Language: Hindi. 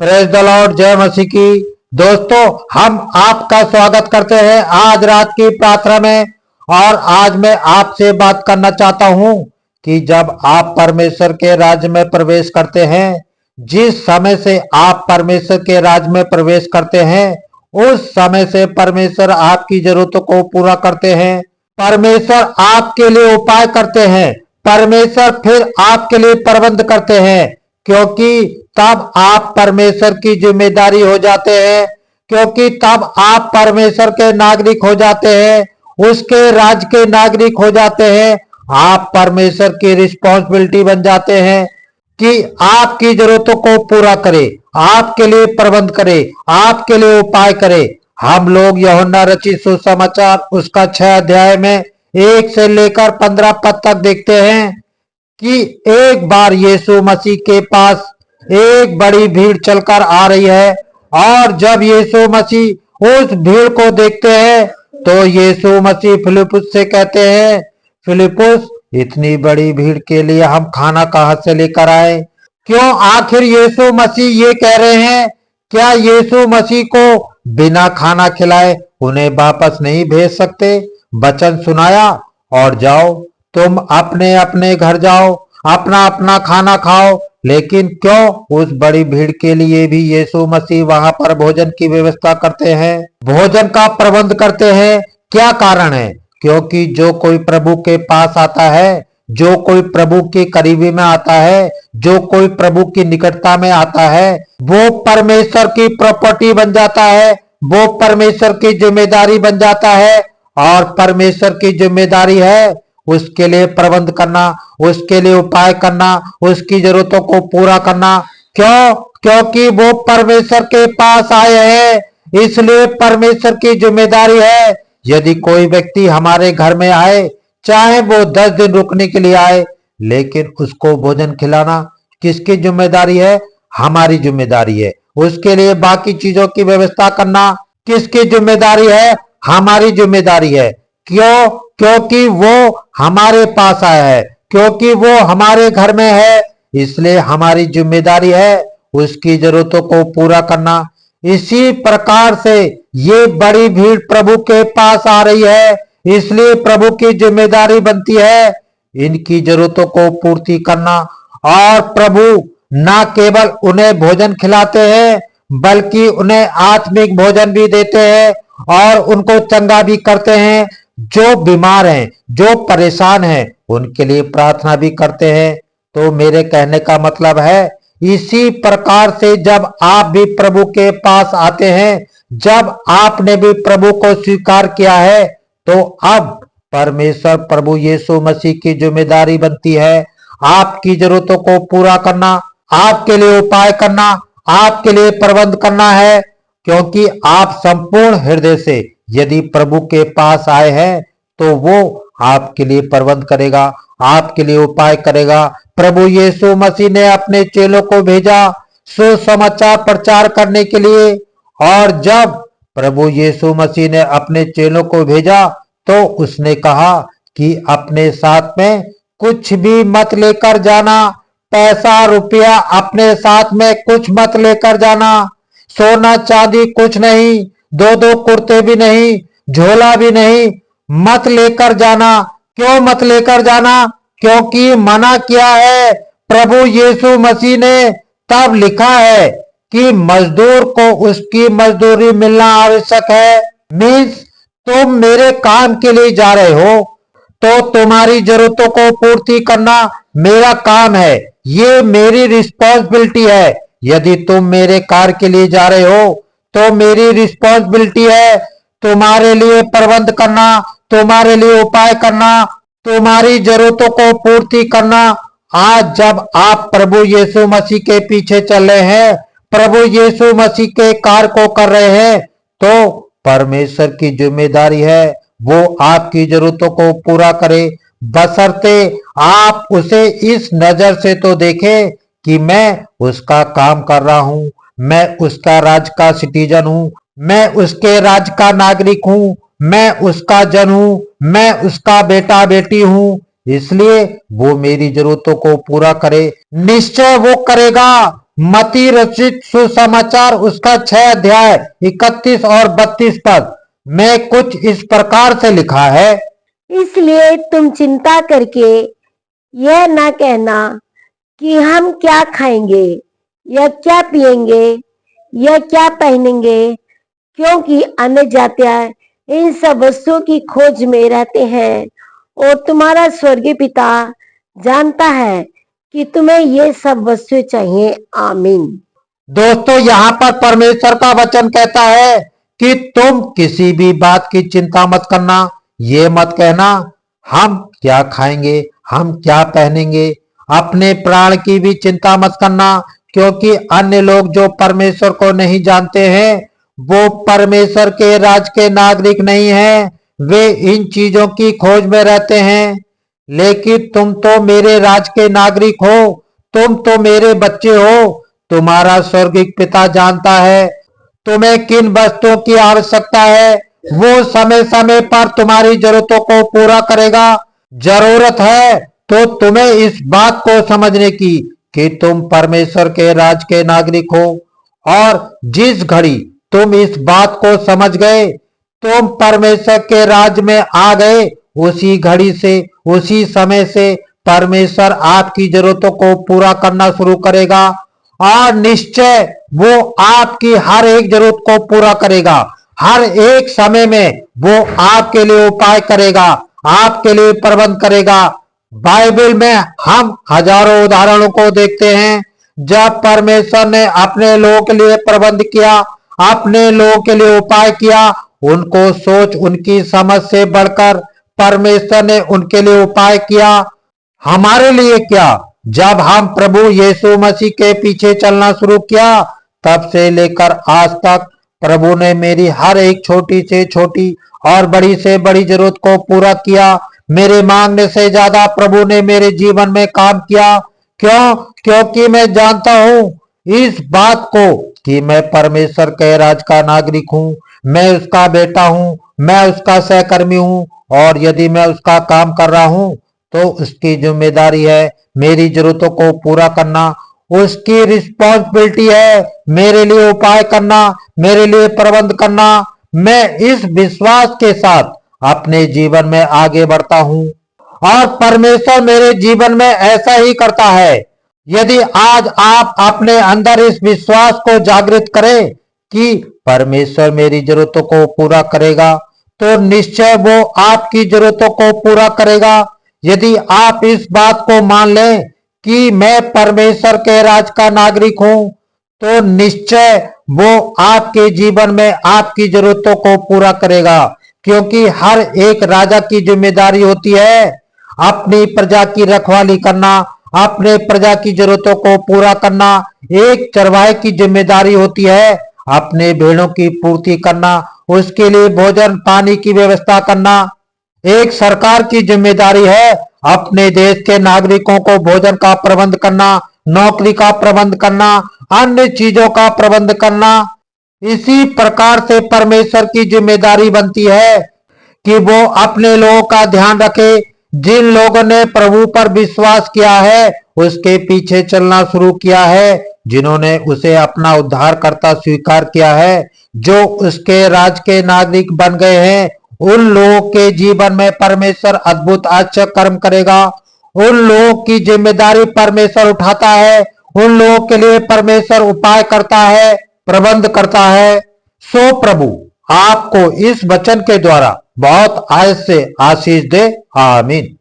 प्रेज द लॉर्ड, जय मसीह की। दोस्तों, हम आपका स्वागत करते हैं आज रात की प्रार्थना में। और आज मैं आपसे बात करना चाहता हूं कि जब आप परमेश्वर के राज्य में प्रवेश करते हैं, जिस समय से आप परमेश्वर के राज्य में प्रवेश करते हैं, उस समय से परमेश्वर आपकी जरूरतों को पूरा करते हैं। परमेश्वर आपके लिए उपाय करते हैं। परमेश्वर फिर आपके लिए प्रबंध करते हैं, क्योंकि तब आप परमेश्वर की जिम्मेदारी हो जाते हैं, क्योंकि तब आप परमेश्वर के नागरिक हो जाते हैं, उसके राज्य के नागरिक हो जाते हैं। आप परमेश्वर की रिस्पॉन्सिबिलिटी बन जाते हैं कि आपकी जरूरतों को पूरा करे, आपके लिए प्रबंध करे, आपके लिए उपाय करे। हम लोग यूहन्ना रचित सुसमाचार उसका 6 अध्याय में 1 से लेकर 15 पद तक देखते हैं कि एक बार यीशु मसीह के पास एक बड़ी भीड़ चलकर आ रही है। और जब यीशु मसीह उस भीड़ को देखते हैं तो यीशु मसीह फिलिप्पुस से कहते हैं, फिलिप्पुस, इतनी बड़ी भीड़ के लिए हम खाना कहां से लेकर आए? क्यों आखिर यीशु मसीह ये कह रहे हैं? क्या यीशु मसीह को बिना खाना खिलाए उन्हें वापस नहीं भेज सकते? वचन सुनाया और जाओ, तुम अपने अपने घर जाओ, अपना अपना खाना खाओ। लेकिन क्यों उस बड़ी भीड़ के लिए भी यीशु मसीह वहां पर भोजन की व्यवस्था करते हैं, भोजन का प्रबंध करते हैं? क्या कारण है? क्योंकि जो कोई प्रभु के पास आता है, जो कोई प्रभु के करीबी में आता है, जो कोई प्रभु की निकटता में आता है, वो परमेश्वर की प्रॉपर्टी बन जाता है, वो परमेश्वर की जिम्मेदारी बन जाता है। और परमेश्वर की जिम्मेदारी है उसके लिए प्रबंध करना, उसके लिए उपाय करना, उसकी जरूरतों को पूरा करना। क्यों? क्योंकि वो परमेश्वर के पास आए हैं, इसलिए परमेश्वर की जिम्मेदारी है। यदि कोई व्यक्ति हमारे घर में आए, चाहे वो 10 दिन रुकने के लिए आए, लेकिन उसको भोजन खिलाना किसकी जिम्मेदारी है? हमारी जिम्मेदारी है। उसके लिए बाकी चीजों की व्यवस्था करना किसकी जिम्मेदारी है? हमारी जिम्मेदारी है। क्यों? क्योंकि वो हमारे पास आया है, क्योंकि वो हमारे घर में है, इसलिए हमारी जिम्मेदारी है उसकी जरूरतों को पूरा करना। इसी प्रकार से ये बड़ी भीड़ प्रभु के पास आ रही है, इसलिए प्रभु की जिम्मेदारी बनती है इनकी जरूरतों को पूर्ति करना। और प्रभु न केवल उन्हें भोजन खिलाते हैं, बल्कि उन्हें आत्मिक भोजन भी देते हैं और उनको चंगा भी करते हैं। जो बीमार हैं, जो परेशान हैं, उनके लिए प्रार्थना भी करते हैं। तो मेरे कहने का मतलब है, इसी प्रकार से जब आप भी प्रभु के पास आते हैं, जब आपने भी प्रभु को स्वीकार किया है, तो अब परमेश्वर प्रभु यीशु मसीह की जिम्मेदारी बनती है आपकी जरूरतों को पूरा करना, आपके लिए उपाय करना, आपके लिए प्रबंध करना है। क्योंकि आप संपूर्ण हृदय से यदि प्रभु के पास आए हैं, तो वो आपके लिए प्रबंध करेगा, आपके लिए उपाय करेगा। प्रभु यीशु मसीह ने अपने चेलों को भेजा सुसमाचार प्रचार करने के लिए। और जब प्रभु यीशु मसीह ने अपने चेलों को भेजा, तो उसने कहा कि अपने साथ में कुछ भी मत लेकर जाना, पैसा रुपया अपने साथ में कुछ मत लेकर जाना, सोना चांदी कुछ नहीं, 2 2 कुर्ते भी नहीं, झोला भी नहीं, मत लेकर जाना। क्यों मत लेकर जाना? क्योंकि मना किया है प्रभु यीशु मसीह ने। तब लिखा है कि मजदूर को उसकी मजदूरी मिलना आवश्यक है। मीन्स तुम मेरे काम के लिए जा रहे हो, तो तुम्हारी जरूरतों को पूर्ति करना मेरा काम है, ये मेरी रिस्पॉन्सिबिलिटी है। यदि तुम मेरे कार्य के लिए जा रहे हो, तो मेरी रिस्पॉन्सिबिलिटी है तुम्हारे लिए प्रबंध करना, तुम्हारे लिए उपाय करना, तुम्हारी जरूरतों को पूर्ति करना। आज जब आप प्रभु यीशु मसीह के पीछे चल रहे हैं, प्रभु यीशु मसीह के कार्य को कर रहे हैं, तो परमेश्वर की जिम्मेदारी है वो आपकी जरूरतों को पूरा करे, बशर्ते आप उसे इस नजर से तो देखें कि मैं उसका काम कर रहा हूं, मैं उसका राज्य का सिटीजन हूं, मैं उसके राज्य का नागरिक हूं, मैं उसका जन हूं, मैं उसका बेटा बेटी हूं। इसलिए वो मेरी जरूरतों को पूरा करे, निश्चय वो करेगा। मती रचित सुसमाचार उसका 6 अध्याय 31 और 32 पद में कुछ इस प्रकार से लिखा है। इसलिए तुम चिंता करके यह ना कहना कि हम क्या खाएंगे या क्या पिएंगे या क्या पहनेंगे, क्योंकि अन्य जातियां इन सब वस्तुओं की खोज में रहते हैं और तुम्हारा स्वर्गीय पिता जानता है कि तुम्हें ये सब वस्तुएं चाहिए। आमीन। दोस्तों, यहाँ पर परमेश्वर का वचन कहता है कि तुम किसी भी बात की चिंता मत करना। ये मत कहना हम क्या खाएंगे, हम क्या पहनेंगे। अपने प्राण की भी चिंता मत करना, क्योंकि अन्य लोग जो परमेश्वर को नहीं जानते हैं वो परमेश्वर के राज के नागरिक नहीं हैं। वे इन चीजों की खोज में रहते हैं, लेकिन तुम तो मेरे राज के नागरिक हो, तुम तो मेरे बच्चे हो। तुम्हारा स्वर्गीय पिता जानता है तुम्हें किन वस्तुओं की आवश्यकता है। वो समय समय पर तुम्हारी जरूरतों को पूरा करेगा। जरूरत है तो तुम्हें इस बात को समझने की कि तुम परमेश्वर के राज के नागरिक हो, और जिस घड़ी तुम इस बात को समझ गए, तुम परमेश्वर के राज में आ गए। उसी घड़ी से, उसी समय से परमेश्वर आपकी जरूरतों को पूरा करना शुरू करेगा, और निश्चय वो आपकी हर एक जरूरत को पूरा करेगा। हर एक समय में वो आपके लिए उपाय करेगा, आपके लिए प्रबंध करेगा। बाइबल में हम हजारों उदाहरणों को देखते हैं जब परमेश्वर ने अपने लोगों के लिए प्रबंध किया, अपने लोगों के लिए उपाय किया। उनको सोच, उनकी समझ से बढ़कर परमेश्वर ने उनके लिए उपाय किया। हमारे लिए क्या, जब हम प्रभु यीशु मसीह के पीछे चलना शुरू किया, तब से लेकर आज तक प्रभु ने मेरी हर एक छोटी से छोटी और बड़ी से बड़ी जरूरत को पूरा किया। मेरे मांगने से ज्यादा प्रभु ने मेरे जीवन में काम किया। क्यों? क्योंकि मैं जानता हूं इस बात को कि मैं परमेश्वर के राज का नागरिक हूं, मैं उसका बेटा हूं, मैं उसका सहकर्मी हूं, और यदि मैं उसका काम कर रहा हूं तो उसकी जिम्मेदारी है मेरी जरूरतों को पूरा करना। उसकी रिस्पॉन्सिबिलिटी है मेरे लिए उपाय करना, मेरे लिए प्रबंध करना। मैं इस विश्वास के साथ अपने जीवन में आगे बढ़ता हूं, और परमेश्वर मेरे जीवन में ऐसा ही करता है। यदि आज आप अपने अंदर इस विश्वास को जागृत करें कि परमेश्वर मेरी जरूरतों को पूरा करेगा, तो निश्चय वो आपकी जरूरतों को पूरा करेगा। यदि आप इस बात को मान लें कि मैं परमेश्वर के राज का नागरिक हूं, तो निश्चय वो आपके जीवन में आपकी जरूरतों को पूरा करेगा। क्योंकि हर एक राजा की जिम्मेदारी होती है अपनी प्रजा की रखवाली करना, अपने प्रजा की जरूरतों को पूरा करना। एक चरवाहे की जिम्मेदारी होती है अपने भेड़ों की पूर्ति करना, उसके लिए भोजन पानी की व्यवस्था करना। एक सरकार की जिम्मेदारी है अपने देश के नागरिकों को भोजन का प्रबंध करना, नौकरी का प्रबंध करना, अन्य चीजों का प्रबंध करना। इसी प्रकार से परमेश्वर की जिम्मेदारी बनती है कि वो अपने लोगों का ध्यान रखे। जिन लोगों ने प्रभु पर विश्वास किया है, उसके पीछे चलना शुरू किया है, जिन्होंने उसे अपना उद्धारकर्ता स्वीकार किया है, जो उसके राज के नागरिक बन गए हैं, उन लोगों के जीवन में परमेश्वर अद्भुत आश्चर्य कर्म करेगा। उन लोगों की जिम्मेदारी परमेश्वर उठाता है, उन लोगों के लिए परमेश्वर उपाय करता है, प्रबंध करता है। सो प्रभु आपको इस वचन के द्वारा बहुत आयत से आशीष दे। आमीन।